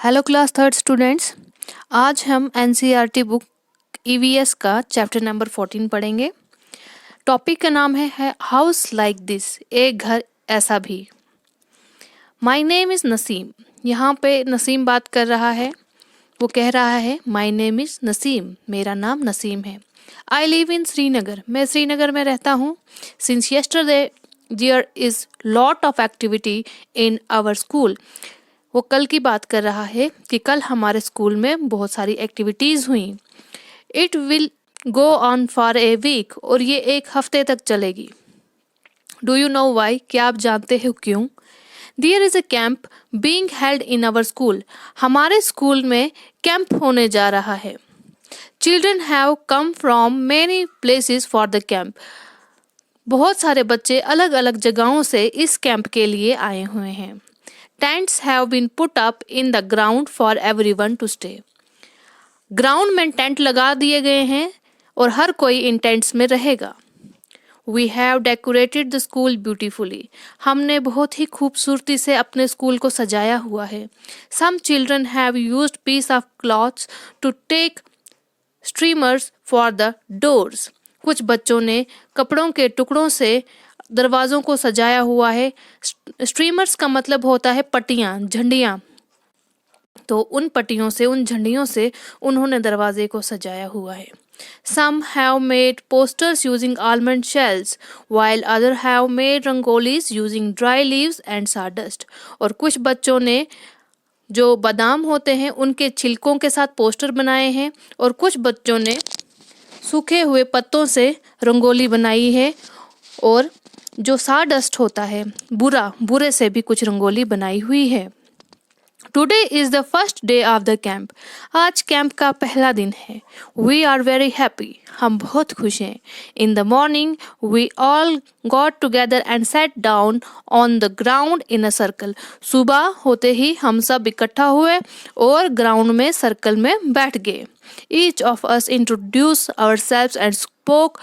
Hello class third students. आज हम NCERT book EVS का चैप्टर नंबर 14 पढ़ेंगे। टॉपिक का नाम है हाउस लाइक दिस, एक घर ऐसा भी। My name is Naseem. यहाँ पे नसीम बात कर रहा है। वो कह रहा है माय नेम इज़ नसीम, मेरा नाम नसीम है। आई लिव इन श्रीनगर, मैं श्रीनगर में रहता हूँ। Since yesterday there is lot of activity in our school. वो कल की बात कर रहा है कि कल हमारे स्कूल में बहुत सारी एक्टिविटीज़ हुई। It will go on for a week, और ये एक हफ्ते तक चलेगी। डू यू नो वाई, क्या आप जानते हो क्यों? There is a camp being held in our school, हमारे स्कूल में कैंप होने जा रहा है। Children have come from many places for the camp, बहुत सारे बच्चे अलग अलग जगहों से इस कैंप के लिए आए हुए हैं। Tents have been put up in the ground for everyone to stay. Ground में टेंट लगा दिए गए हैं और हर कोई इन टेंट्स में रहेगा। We have decorated the school beautifully. हमने बहुत ही खूबसूरती से अपने स्कूल को सजाया हुआ है। Some children have used piece of cloths to take streamers for the doors. कुछ बच्चों ने कपड़ों के टुकड़ों से दरवाज़ों को सजाया हुआ है। स्ट्रीमर्स का मतलब होता है पट्टियाँ, झंडियाँ। तो उन पट्टियों से, उन झंडियों से उन्होंने दरवाजे को सजाया हुआ है। Some have made posters using almond shells, while other have made rangolis using dry leaves and sawdust. और कुछ बच्चों ने जो बादाम होते हैं उनके छिलकों के साथ पोस्टर बनाए हैं, और कुछ बच्चों ने सूखे हुए पत्तों से रंगोली बनाई है, और जो साडस्ट होता है, बुरे से भी कुछ रंगोली बनाई हुई है। Today is the first day of the camp, आज कैंप का पहला दिन है। वी आर वेरी हैप्पी, हम बहुत खुश हैं। In the morning we all got together and sat down on the ground in a circle, सुबह होते ही हम सब इकट्ठा हुए और ग्राउंड में सर्कल में बैठ गए। Each of us introduce ourselves and spoke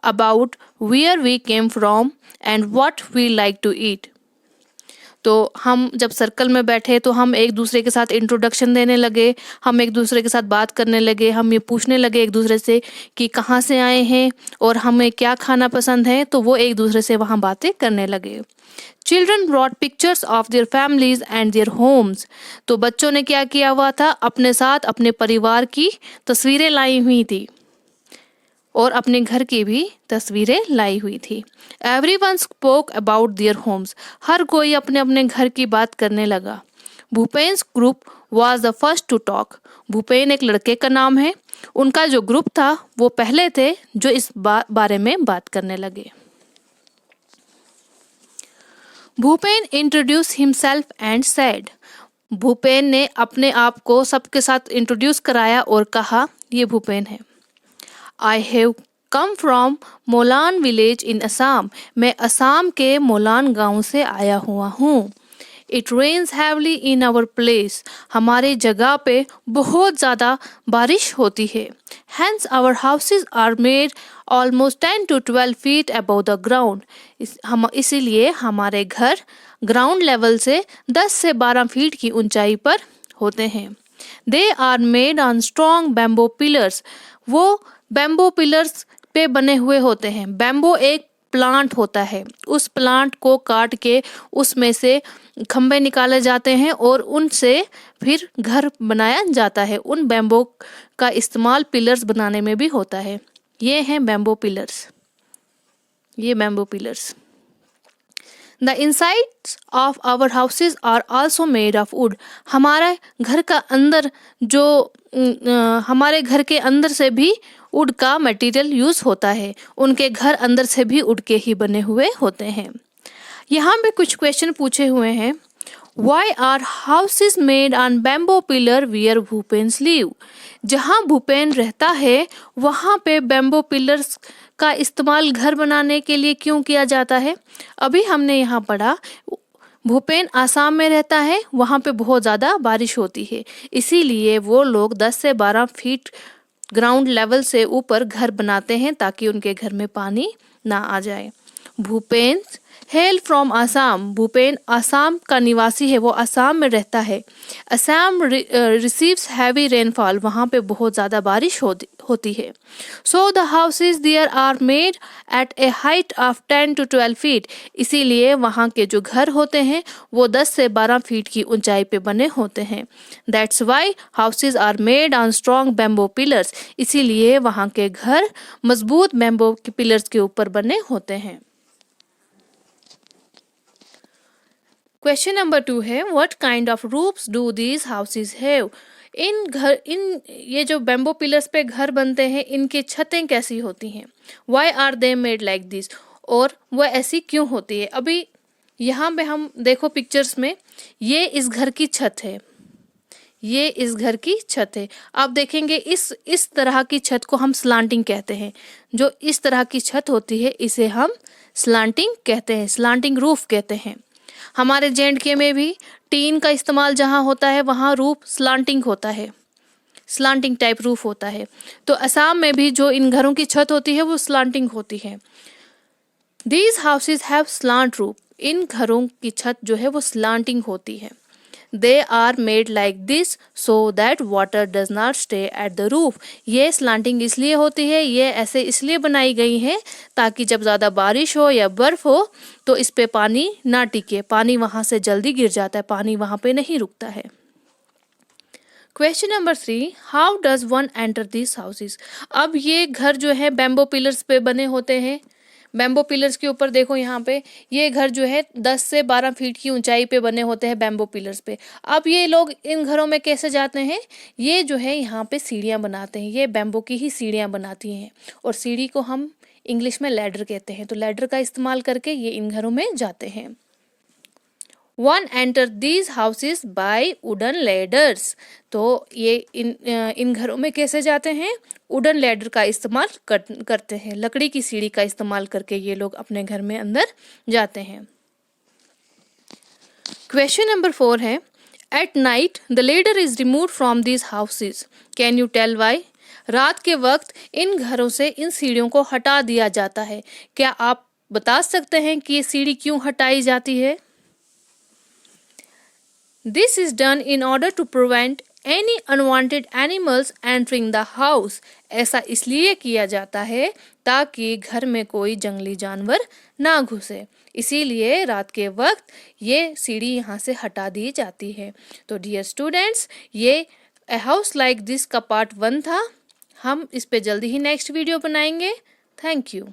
about where we came from and what we like to eat. तो हम जब सर्कल में बैठे तो हम एक दूसरे के साथ इंट्रोडक्शन देने लगे, हम एक दूसरे के साथ बात करने लगे, हम ये पूछने लगे एक दूसरे से कि कहाँ से आए हैं और हमें क्या खाना पसंद है। तो वो एक दूसरे से वहाँ बातें करने लगे। Children brought pictures of their families and their homes, तो बच्चों ने क्या किया हुआ था, अपने साथ अपने परिवार की तस्वीरें लाई हुई थी और अपने घर की भी तस्वीरें लाई हुई थी। Everyone spoke about their homes, हर कोई अपने अपने घर की बात करने लगा। Bhupen's group was the first to talk, Bhupen एक लड़के का नाम है, उनका जो ग्रुप था वो पहले थे जो इस बारे में बात करने लगे। Bhupen introduce himself and said, Bhupen ने अपने आप को सबके साथ इंट्रोड्यूस कराया और कहा, ये भूपेन है। I have come from Molan village in Assam, मैं असम के मोलान गांव से आया हुआ हूँ। It rains heavily in our place, हमारे जगह पे बहुत ज़्यादा बारिश होती है। Hence our houses are made almost 10 to 12 feet above the ground, इसीलिए हमारे घर ग्राउंड लेवल से 10 से 12 फीट की ऊंचाई पर होते हैं। They are made on strong bamboo pillars, वो बैम्बो पिलर्स पे बने हुए होते हैं। बैम्बो एक प्लांट होता है, उस प्लांट को काट के उसमें से खंभे निकाले जाते हैं और उनसे फिर घर बनाया जाता है। उन बैम्बो का इस्तेमाल पिलर्स बनाने में भी होता है। ये हैं बैम्बो पिलर्स, ये bamboo pillars. The insides of our houses are also made of wood, हमारे घर का अंदर जो हमारे घर के अंदर से भी वुड का मटेरियल यूज होता है। उनके घर अंदर से भी वुड के ही बने हुए होते हैं। यहाँ पे कुछ क्वेश्चन पूछे हुए हैं। Why are houses made on bamboo pillar where भूपेन्स live? जहाँ भूपेन रहता है वहाँ पे बैम्बो पिलर्स का इस्तेमाल घर बनाने के लिए क्यों किया जाता है? अभी हमने यहाँ पढ़ा भूपेन आसाम में रहता है, वहाँ पे बहुत ज़्यादा बारिश होती है, इसीलिए वो लोग 10 से 12 फीट ग्राउंड लेवल से ऊपर घर बनाते हैं ताकि उनके घर में पानी ना आ जाए। भूपेन हेल फ्रॉम आसाम, भूपेन आसाम का निवासी है, वो आसाम में रहता है। असम रिसीव्स हैवी रेनफॉल, वहाँ पे बहुत ज़्यादा बारिश होती है। So the houses there are made at a height of 10 to 12 feet, इसीलिए वहाँ के जो घर होते हैं वो 10 से 12 फीट की ऊंचाई पे बने होते हैं। That's why houses are made on strong bamboo pillars, इसीलिए वहाँ के घर मजबूत बैम्बो के पिलर्स के ऊपर बने होते हैं। क्वेश्चन नंबर 2 है, what kind of roofs do these houses have? इन ये जो बैम्बो पिलर्स पे घर बनते हैं, इनकी छतें कैसी होती हैं? Why are they made like this, और वह ऐसी क्यों होती है? अभी यहाँ पे हम देखो पिक्चर्स में, ये इस घर की छत है, ये इस घर की छत है। आप देखेंगे इस तरह की छत को हम स्लांटिंग कहते हैं। जो इस तरह की छत होती है इसे हम स्लांटिंग कहते हैं, स्लांटिंग रूफ कहते हैं। हमारे J&K में भी टीन का इस्तेमाल जहाँ होता है वहाँ रूफ स्लांटिंग होता है, स्लांटिंग टाइप रूफ होता है। तो असम में भी जो इन घरों की छत होती है वो स्लांटिंग होती है। These houses have slant roof, इन घरों की छत जो है वो स्लांटिंग होती है। They are made like this so that water does not stay at the roof, ये स्लांटिंग इसलिए होती है, ये ऐसे इसलिए बनाई गई है ताकि जब ज़्यादा बारिश हो या बर्फ हो तो इस पे पानी ना टिके, पानी वहाँ से जल्दी गिर जाता है, पानी वहाँ पे नहीं रुकता है। Question number 3, how does one enter this houses? अब ये घर जो है बैम्बो पिलर्स पे बने होते हैं, बैम्बो पिलर्स के ऊपर देखो यहाँ पे ये घर जो है 10 से 12 फीट की ऊंचाई पे बने होते हैं बैम्बो पिलर्स पे। अब ये लोग इन घरों में कैसे जाते हैं? ये जो है यहाँ पे सीढ़ियाँ बनाते हैं, ये बैम्बो की ही सीढ़ियाँ बनाती हैं, और सीढ़ी को हम इंग्लिश में लैडर कहते हैं। तो लैडर का इस्तेमाल करके ये इन घरों में जाते हैं। One enter these houses by wooden ladders, तो ये इन घरों में कैसे जाते हैं? वुडन लेडर का इस्तेमाल करते हैं, लकड़ी की सीढ़ी का इस्तेमाल करके ये लोग अपने घर में अंदर जाते हैं। क्वेश्चन नंबर 4 है, at night the ladder is remove from these houses, can you tell why? रात के वक्त इन घरों से इन सीढ़ियों को हटा दिया जाता है, क्या आप बता सकते हैं कि ये सीढ़ी क्यों हटाई जाती है? This is done in order to prevent any unwanted animals entering the house. ऐसा इसलिए किया जाता है ताकि घर में कोई जंगली जानवर ना घुसे, इसीलिए रात के वक्त ये सीढ़ी यहाँ से हटा दी जाती है। तो डियर स्टूडेंट्स, ये ए हाउस लाइक दिस का पार्ट 1 था। हम इस पे जल्दी ही नेक्स्ट वीडियो बनाएंगे। Thank you.